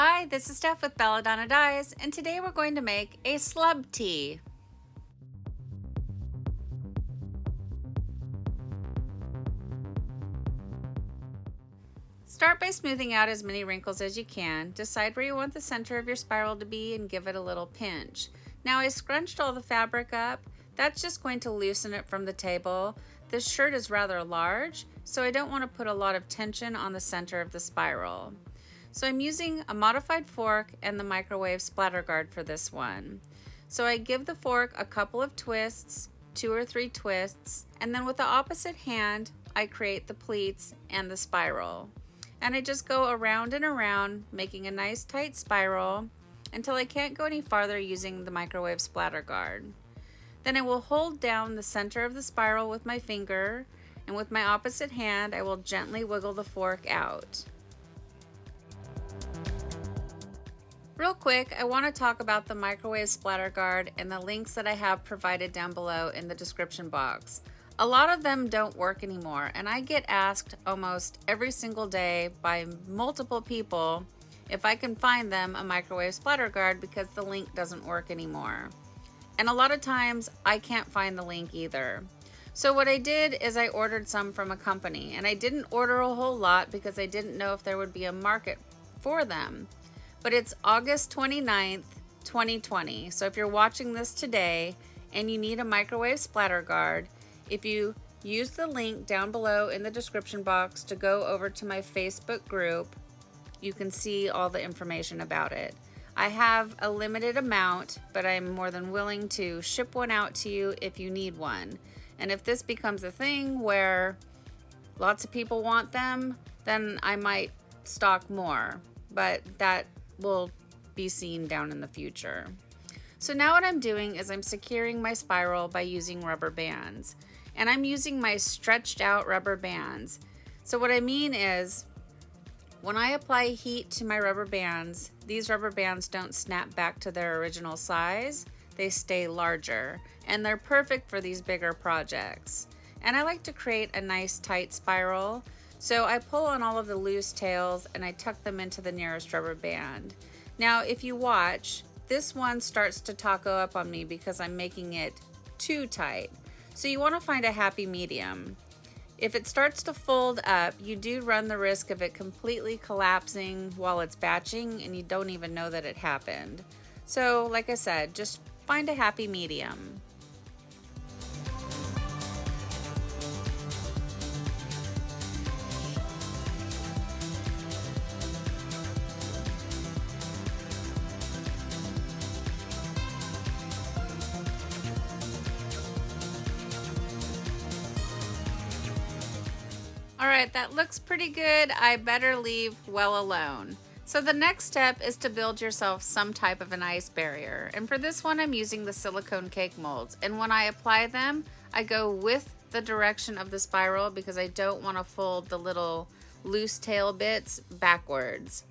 Hi, this is Steph with Belladonna Dyes, and today we're going to make a slub tee. Start by smoothing out as many wrinkles as you can. Decide where you want the center of your spiral to be and give it a little pinch. Now I scrunched all the fabric up. That's just going to loosen it from the table. This shirt is rather large, so I don't want to put a lot of tension on the center of the spiral. So I'm using a modified fork and the microwave splatter guard for this one. So I give the fork a couple of twists, 2 or 3 twists, and then with the opposite hand, I create the pleats and the spiral. And I just go around and around, making a nice tight spiral until I can't go any farther using the microwave splatter guard. Then I will hold down the center of the spiral with my finger, and with my opposite hand, I will gently wiggle the fork out. Real quick, I want to talk about the microwave splatter guard and the links that I have provided down below in the description box. A lot of them don't work anymore, and I get asked almost every single day by multiple people if I can find them a microwave splatter guard because the link doesn't work anymore. And a lot of times I can't find the link either. So what I did is I ordered some from a company, and I didn't order a whole lot because I didn't know if there would be a market for them. But it's August 29th, 2020. So if you're watching this today and you need a microwave splatter guard, if you use the link down below in the description box to go over to my Facebook group, you can see all the information about it. I have a limited amount, but I'm more than willing to ship one out to you if you need one. And if this becomes a thing where lots of people want them, then I might stock more, but that will be seen down in the future. So now what I'm doing is I'm securing my spiral by using rubber bands. And I'm using my stretched out rubber bands. So what I mean is, when I apply heat to my rubber bands, these rubber bands don't snap back to their original size. They stay larger, and they're perfect for these bigger projects. And I like to create a nice tight spiral. So I pull on all of the loose tails and I tuck them into the nearest rubber band. Now, if you watch, this one starts to taco up on me because I'm making it too tight. So you want to find a happy medium. If it starts to fold up, you do run the risk of it completely collapsing while it's batching and you don't even know that it happened. So like I said, just find a happy medium. All right, that looks pretty good. I better leave well alone. So the next step is to build yourself some type of an ice barrier. And for this one, I'm using the silicone cake molds. And when I apply them, I go with the direction of the spiral because I don't want to fold the little loose tail bits backwards.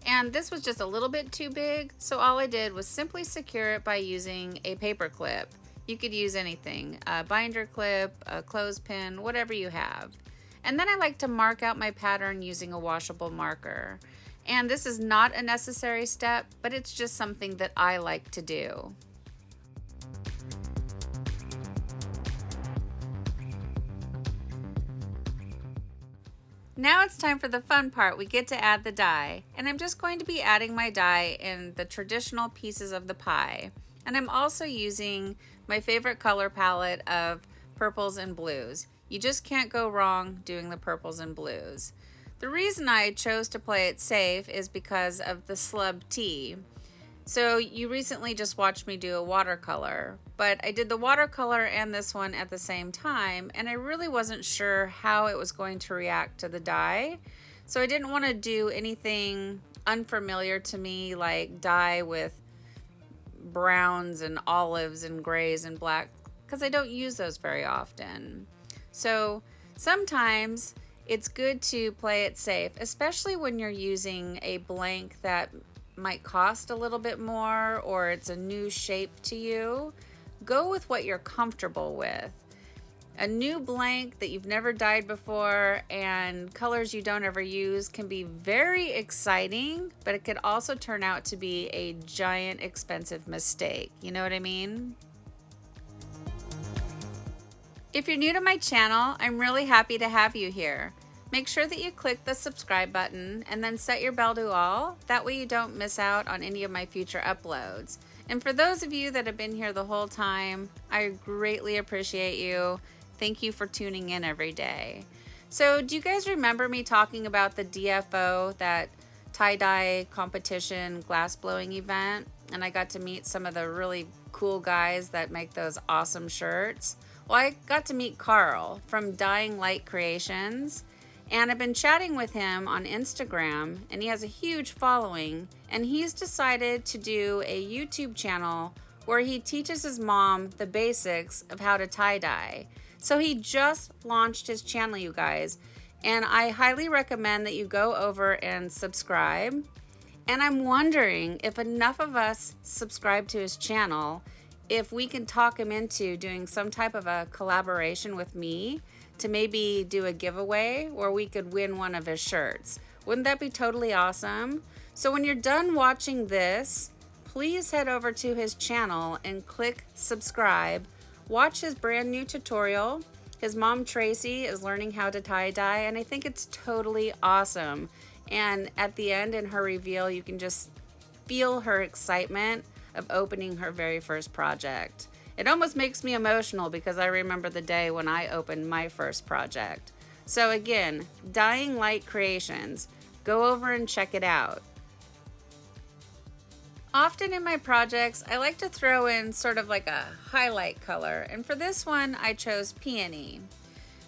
And this was just a little bit too big, so all I did was simply secure it by using a paper clip. You could use anything, a binder clip, a clothespin, whatever you have. And then I like to mark out my pattern using a washable marker. And this is not a necessary step, but it's just something that I like to do. Now it's time for the fun part. We get to add the dye. And I'm just going to be adding my dye in the traditional pieces of the pie. And I'm also using my favorite color palette of purples and blues. You just can't go wrong doing the purples and blues. The reason I chose to play it safe is because of the Slub Tee. So you recently just watched me do a watercolor, but I did the watercolor and this one at the same time, and I really wasn't sure how it was going to react to the dye. So I didn't want to do anything unfamiliar to me, like dye with browns and olives and grays and black, because I don't use those very often. So sometimes it's good to play it safe, especially when you're using a blank that might cost a little bit more or it's a new shape to you. Go with what you're comfortable with. A new blank that you've never dyed before and colors you don't ever use can be very exciting, but it could also turn out to be a giant expensive mistake. You know what I mean? If you're new to my channel, I'm really happy to have you here. Make sure that you click the subscribe button and then set your bell to all. That way you don't miss out on any of my future uploads. And for those of you that have been here the whole time, I greatly appreciate you. Thank you for tuning in every day. So do you guys remember me talking about the DFO, that tie-dye competition glass blowing event? And I got to meet some of the really cool guys that make those awesome shirts. Well, I got to meet Carl from Dying Light Creations, and I've been chatting with him on Instagram, and he has a huge following, and he's decided to do a YouTube channel where he teaches his mom the basics of how to tie-dye. So he just launched his channel, you guys, and I highly recommend that you go over and subscribe. And I'm wondering if enough of us subscribe to his channel, if we can talk him into doing some type of a collaboration with me to maybe do a giveaway where we could win one of his shirts. Wouldn't that be totally awesome? So when you're done watching this, please head over to his channel and click subscribe. Watch his brand new tutorial. His mom Tracy is learning how to tie-dye, and I think it's totally awesome. And at the end in her reveal, you can just feel her excitement of opening her very first project. It almost makes me emotional because I remember the day when I opened my first project. So again, Dying Light Creations. Go over and check it out. Often in my projects, I like to throw in sort of like a highlight color, and for this one, I chose Peony.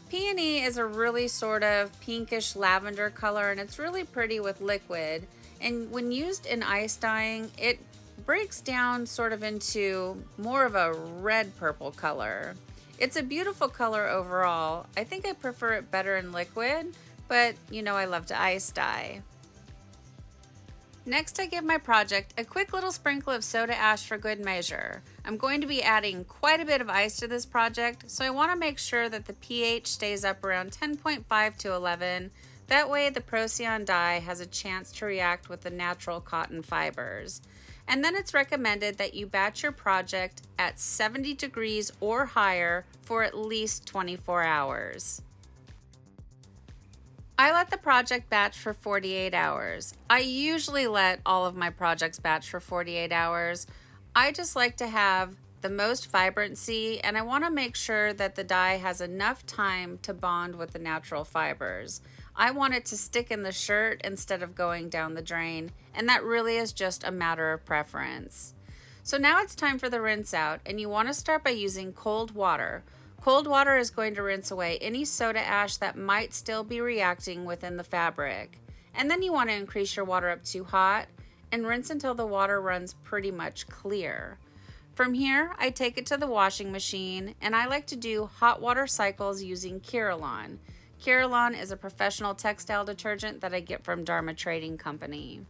Peony is a really sort of pinkish lavender color, and it's really pretty with liquid, and when used in ice dyeing, it breaks down sort of into more of a red purple color. It's a beautiful color overall. I think I prefer it better in liquid, but you know I love to ice dye. Next, I give my project a quick little sprinkle of soda ash for good measure. I'm going to be adding quite a bit of ice to this project, so I want to make sure that the pH stays up around 10.5 to 11. That way the procion dye has a chance to react with the natural cotton fibers. And then it's recommended that you batch your project at 70 degrees or higher for at least 24 hours. I let the project batch for 48 hours. I usually let all of my projects batch for 48 hours. I just like to have the most vibrancy, and I want to make sure that the dye has enough time to bond with the natural fibers. I want it to stick in the shirt instead of going down the drain, and that really is just a matter of preference. So now it's time for the rinse out, and you want to start by using cold water. Cold water is going to rinse away any soda ash that might still be reacting within the fabric. And then you want to increase your water up to hot and rinse until the water runs pretty much clear. From here, I take it to the washing machine, and I like to do hot water cycles using Kerylon. Kerylon is a professional textile detergent that I get from Dharma Trading Company.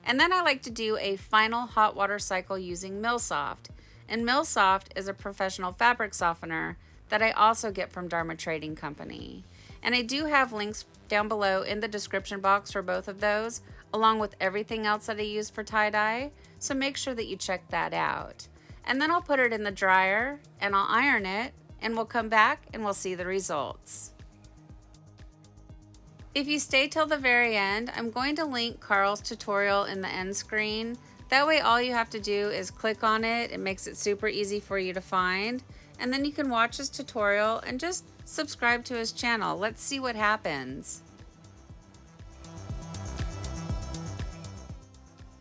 And then I like to do a final hot water cycle using Millsoft. And Millsoft is a professional fabric softener that I also get from Dharma Trading Company. And I do have links down below in the description box for both of those, along with everything else that I use for tie-dye, so make sure that you check that out. And then I'll put it in the dryer, and I'll iron it, and we'll come back and we'll see the results. If you stay till the very end, I'm going to link Carl's tutorial in the end screen. That way all you have to do is click on it. It makes it super easy for you to find. And then you can watch his tutorial and just subscribe to his channel. Let's see what happens.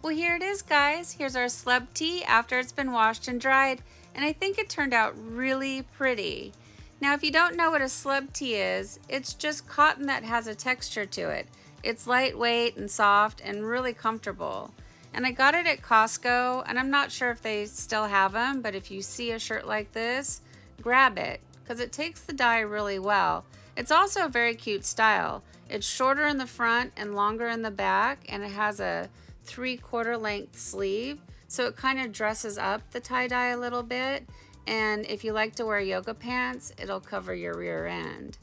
Well, here it is, guys. Here's our Slub Tee after it's been washed and dried, and I think it turned out really pretty. Now, if you don't know what a Slub Tee is, it's just cotton that has a texture to it. It's lightweight and soft and really comfortable. And I got it at Costco, and I'm not sure if they still have them, but if you see a shirt like this, grab it, because it takes the dye really well. It's also a very cute style. It's shorter in the front and longer in the back, and it has a 3/4 length sleeve, so it kind of dresses up the tie-dye a little bit. and if you like to wear yoga pants, it'll cover your rear end.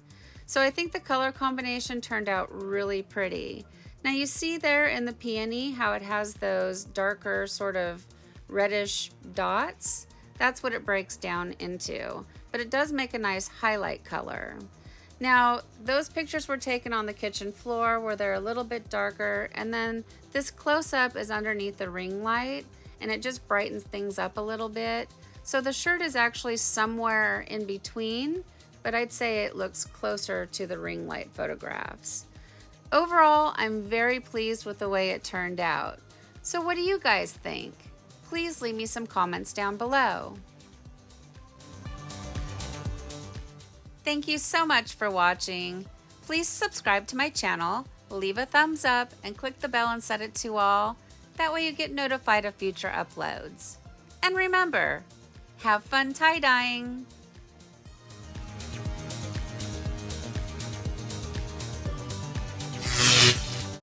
So I think the color combination turned out really pretty. Now you see there in the Peony how it has those darker sort of reddish dots. That's what it breaks down into, but it does make a nice highlight color. Now those pictures were taken on the kitchen floor where they're a little bit darker, and then this close-up is underneath the ring light and it just brightens things up a little bit. So the shirt is actually somewhere in between, but I'd say it looks closer to the ring light photographs. Overall, I'm very pleased with the way it turned out. So what do you guys think? Please leave me some comments down below. Thank you so much for watching. Please subscribe to my channel, leave a thumbs up, and click the bell and set it to all. That way you get notified of future uploads. And remember, have fun tie-dyeing!